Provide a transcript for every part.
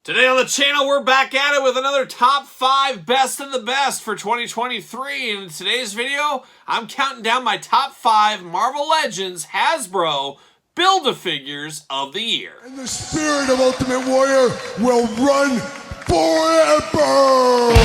Today on the channel, we're back at it with another top 5 best of the best for 2023. And in today's video, I'm counting down my top 5 Marvel Legends Hasbro Build-A-Figures of the year. And the spirit of Ultimate Warrior will run forever!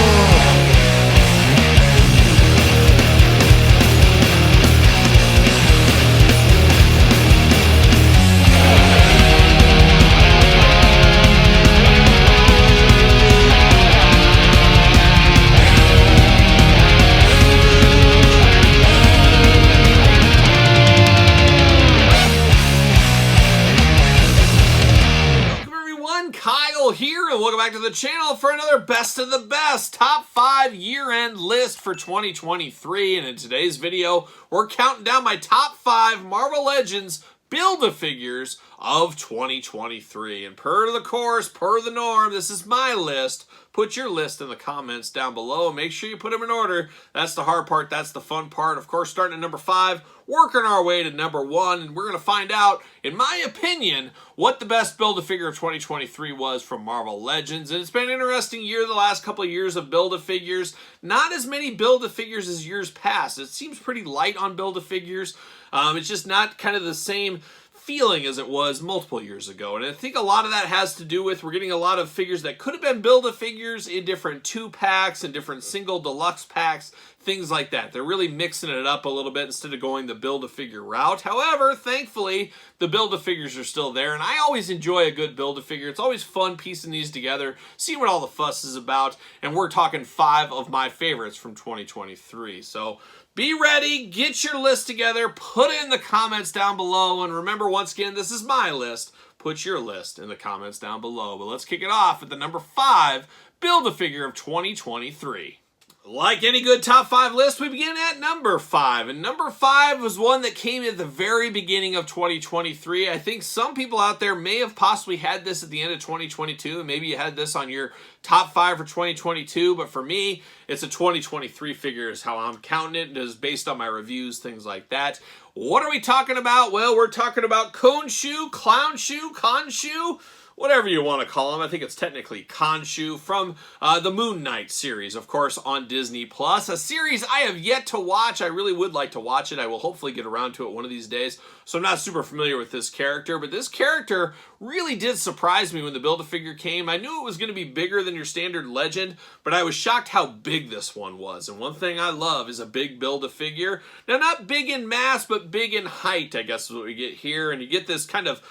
Here and welcome back to the channel for another best of the best top 5 year-end list for 2023. And in today's video, we're counting down my top 5 Marvel Legends Build-A-Figures of 2023. And per the course, per the norm, this is my list. Put your list in the comments down below. Make sure you put them in order. That's the hard part. That's the fun part. Of course, starting at number 5, working our way to number 1. And we're going to find out, in my opinion, what the best Build-A-Figure of 2023 was from Marvel Legends. And it's been an interesting year the last couple of years of Build-A-Figures. Not as many Build-A-Figures as years past. It seems pretty light on Build-A-Figures. It's just not kind of the same feeling as it was multiple years ago. And I think a lot of that has to do with we're getting a lot of figures that could have been Build-A-Figures in different 2-packs and different single deluxe packs, things like that. They're really mixing it up a little bit instead of going the Build-A-Figure route. However, thankfully, the Build-A-Figures are still there, and I always enjoy a good Build-A-Figure. It's always fun piecing these together, seeing what all the fuss is about, and we're talking 5 of my favorites from 2023. So be ready, get your list together, put it in the comments down below, and remember, once again, this is my list. Put your list in the comments down below. But let's kick it off at the number 5 Build-A-Figure of 2023. Like any good top 5 list, we begin at number 5. And number 5 was one that came at the very beginning of 2023. I think some people out there may have possibly had this at the end of 2022. And maybe you had this on your top 5 for 2022. But for me, it's a 2023 figure is how I'm counting it. It is based on my reviews, things like that. What are we talking about? Well, we're talking about Konu, Khonshu, whatever you want to call him. I think it's technically Khonshu from the Moon Knight series, of course, on Disney+. A series I have yet to watch. I really would like to watch it. I will hopefully get around to it one of these days. So I'm not super familiar with this character, but this character really did surprise me when the Build-A-Figure came. I knew it was going to be bigger than your standard Legend, but I was shocked how big this one was. And one thing I love is a big Build-A-Figure. Now, not big in mass, but big in height, I guess is what we get here. And you get this kind of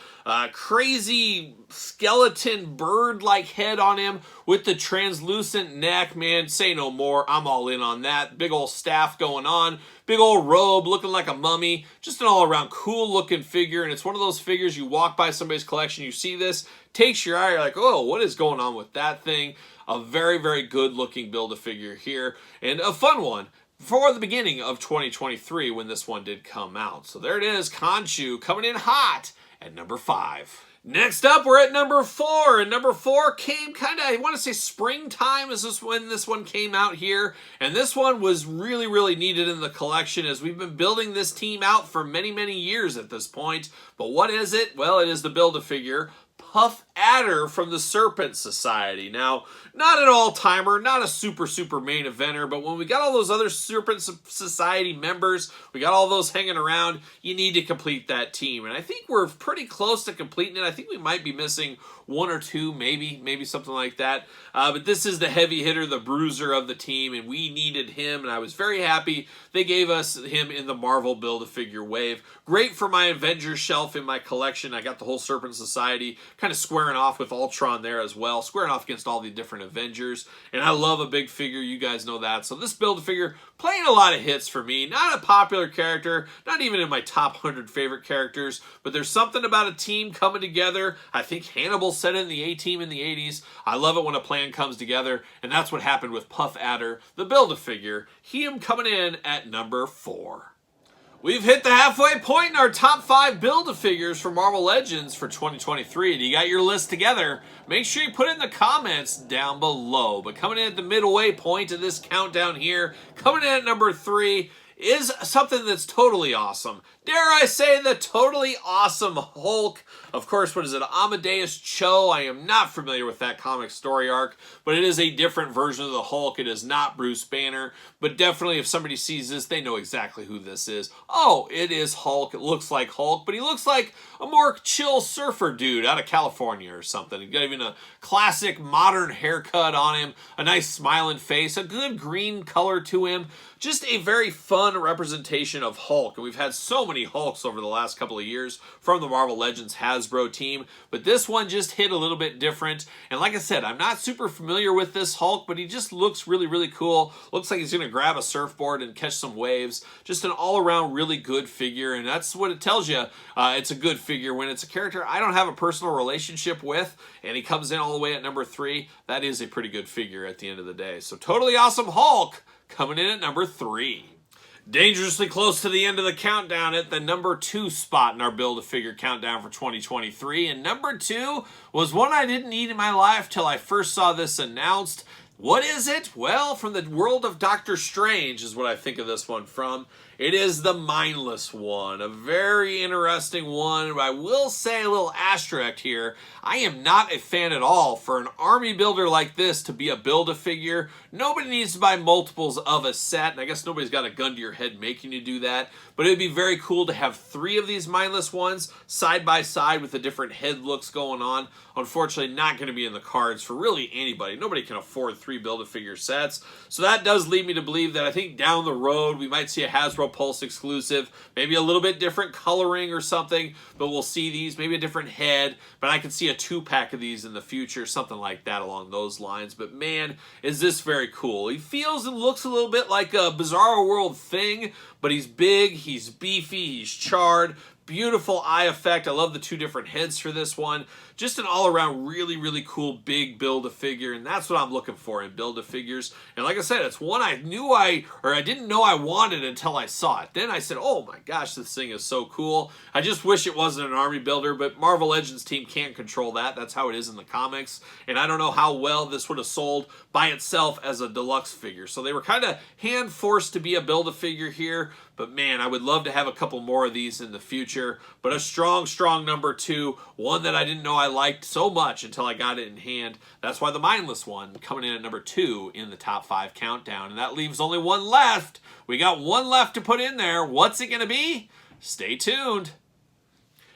crazy skeleton bird-like head on him with the translucent neck. Man, say no more. I'm all in on that. Big old staff going on. Big old robe looking like a mummy. Just an all-around cool-looking figure. And it's one of those figures you walk by somebody's collection, you see this, takes your eye, you're like, oh, what is going on with that thing? A very, very good-looking Build-A-Figure here. And a fun one for the beginning of 2023 when this one did come out. So there it is, Khonshu coming in hot at number 5. Next up, we're at number 4, and number 4 came kind of, I want to say springtime is this when this one came out here, and this one was really, really needed in the collection as we've been building this team out for many, many years at this point. But what is it? Well, it is the Build-A-Figure Puff Adder from the Serpent Society. Now, not an all-timer, not a super, super main eventer, but when we got all those other Serpent Society members, we got all those hanging around, you need to complete that team. And I think we're pretty close to completing it. I think we might be missing 1 or 2, maybe something like that. But this is the heavy hitter, the bruiser of the team, and we needed him, and I was very happy they gave us him in the Marvel Build-A-Figure wave. Great for my Avengers shelf in my collection. I got the whole Serpent Society kind of squaring off with Ultron there as well, squaring off against all the different Avengers, and I love a big figure, you guys know that. So this Build-A-Figure playing a lot of hits for me. Not a popular character, not even in my top 100 favorite characters, but there's something about a team coming together. I think Hannibal said it in the A-Team in the 80s. I love it when a plan comes together, and that's what happened with Puff Adder, the Build-A-Figure. Him coming in at number 4. We've hit the halfway point in our top 5 Build-A-Figures for Marvel Legends for 2023. And you got your list together. Make sure you put it in the comments down below. But coming in at the midway point of this countdown here, coming in at number 3, is something that's totally awesome. Dare I say the totally awesome Hulk. Of course, what is it? Amadeus Cho. I am not familiar with that comic story arc, but it is a different version of the Hulk. It is not Bruce Banner, but definitely if somebody sees this, they know exactly who this is. Oh, it is Hulk. It looks like Hulk, but he looks like a more chill surfer dude out of California or something. He's got even a classic modern haircut on him, a nice smiling face, a good green color to him. Just a very fun representation of Hulk. And we've had so many Hulks over the last couple of years from the Marvel Legends Hasbro team. But this one just hit a little bit different. And like I said, I'm not super familiar with this Hulk, but he just looks really, really cool. Looks like he's going to grab a surfboard and catch some waves. Just an all-around really good figure. And that's what it tells you. It's a good figure when it's a character I don't have a personal relationship with. And he comes in all the way at number 3. That is a pretty good figure at the end of the day. So totally awesome Hulk coming in at number 3. Dangerously close to the end of the countdown at the number 2 spot in our Build-A-Figure countdown for 2023. And number 2 was one I didn't need in my life till I first saw this announced. What is it? Well, from the world of Doctor Strange is what I think of this one from. It is the Mindless one, a very interesting one. I will say a little asterisk here. I am not a fan at all for an army builder like this to be a Build-A-Figure. Nobody needs to buy multiples of a set, and I guess nobody's got a gun to your head making you do that. But it would be very cool to have 3 of these Mindless ones side by side with the different head looks going on. Unfortunately, not going to be in the cards for really anybody. Nobody can afford 3 Build-A-Figure sets. So that does lead me to believe that I think down the road we might see a Hasbro Pulse exclusive, maybe a little bit different coloring or something, but we'll see these, maybe a different head, but I can see a 2-pack of these in the future, something like that along those lines. But man, is this very cool. He feels and looks a little bit like a Bizarro World thing, but he's big, he's beefy, he's charred. Beautiful eye effect. I love the 2 different heads for this one. Just an all-around really, really cool big Build-A-Figure, and that's what I'm looking for in Build-A-Figures. And like I said, it's one I didn't know I wanted until I saw it. Then I said, oh my gosh, this thing is so cool. I just wish it wasn't an army builder, but Marvel Legends team can't control that. That's how it is in the comics. And I don't know how well this would have sold by itself as a deluxe figure. So they were kind of hand-forced to be a Build-A-Figure here. But man, I would love to have a couple more of these in the future. But a strong, strong number 2. One that I didn't know I liked so much until I got it in hand. That's why the Mindless one coming in at number 2 in the top 5 countdown. And that leaves only one left. We got one left to put in there. What's it going to be? Stay tuned.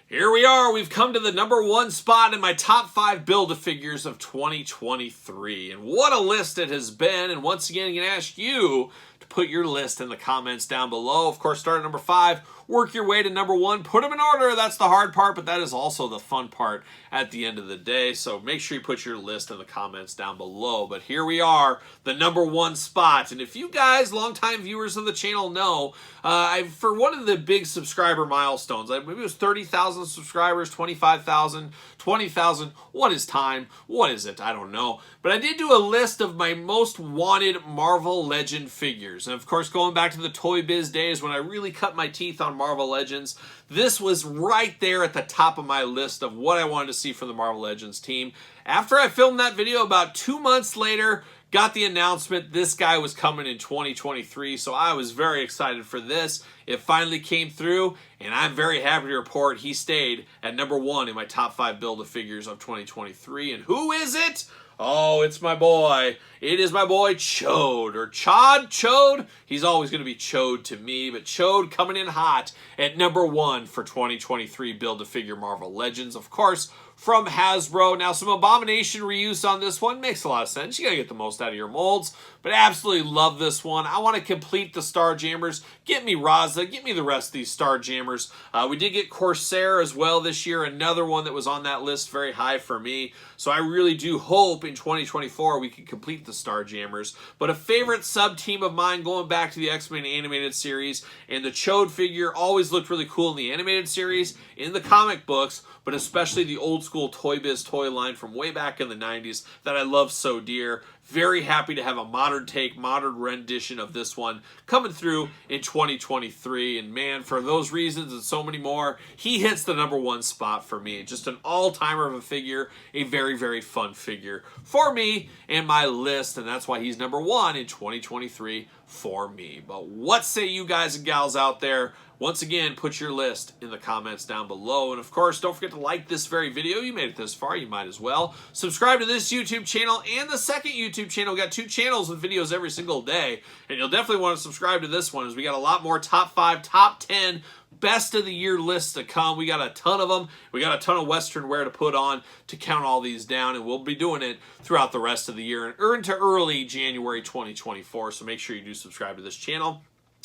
Here we are. We've come to the number 1 spot in my top 5 Build-A-Figures of 2023. And what a list it has been. And once again, I'm going to ask you to put your list in the comments down below. Of course, start at number 5. Work your way to number 1. Put them in order. That's the hard part, but that is also the fun part at the end of the day. So make sure you put your list in the comments down below. But here we are, the number 1 spot. And if you guys, longtime viewers of the channel, know, for one of the big subscriber milestones, maybe it was 30,000 subscribers, 25,000, 20,000. What is time? What is it? I don't know. But I did do a list of my most wanted Marvel Legend figures. And of course, going back to the Toy Biz days when I really cut my teeth on Marvel Legends, this was right there at the top of my list of what I wanted to see from the Marvel Legends team. After I filmed that video, about 2 months later, got the announcement this guy was coming in 2023, so I was very excited for this. It finally came through, and I'm very happy to report he stayed at number 1 in my top 5 Build-A-Figures of 2023. And who is it? Oh, it's my boy. It is my boy Chode, or Chode. He's always going to be Chode to me, but Chode coming in hot at number 1 for 2023 Build-A-Figure Marvel Legends. Of course, from Hasbro. Now, some Abomination reuse on this one makes a lot of sense. You got to get the most out of your molds, but absolutely love this one. I want to complete the Starjammers. Get me Raza. Get me the rest of these Starjammers. We did get Corsair as well this year, another one that was on that list very high for me. So I really do hope in 2024 we can complete the Starjammers. But a favorite sub-team of mine going back to the X-Men animated series, and the Chode figure always looked really cool in the animated series, in the comic books, but especially the old school Toy Biz toy line from way back in the 90s that I love so dear. Very happy to have a modern take, modern rendition of this one coming through in 2023. And man, for those reasons and so many more, he hits the #1 spot for me. Just an all-timer of a figure, a very, very fun figure for me and my list. And that's why he's #1 in 2023 for me. But what say you guys and gals out there? Once again, put your list in the comments down below. And of course, don't forget to like this very video. You made it this far, you might as well. Subscribe to this YouTube channel and the second YouTube channel. We got 2 channels with videos every single day. And you'll definitely want to subscribe to this one as we got a lot more top 5, top 10 best of the year lists to come. We got a ton of them. We got a ton of Western wear to put on to count all these down, and we'll be doing it throughout the rest of the year and into early January 2024. So make sure you do subscribe to this channel.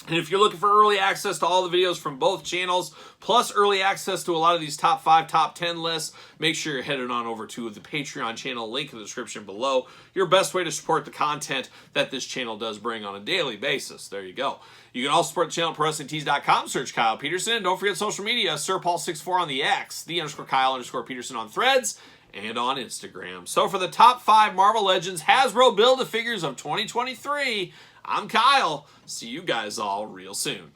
And if you're looking for early access to all the videos from both channels, plus early access to a lot of these top 5, top 10 lists, make sure you're headed on over to the Patreon channel, link in the description below. Your best way to support the content that this channel does bring on a daily basis. There you go. You can also support the channel at ProWrestlingTees.com, search Kyle Peterson, and don't forget social media, SirPaul64 on the X, _Kyle_Peterson on Threads, and on Instagram. So for the top 5 Marvel Legends Hasbro Build-A-Figures of 2023, I'm Kyle. See you guys all real soon.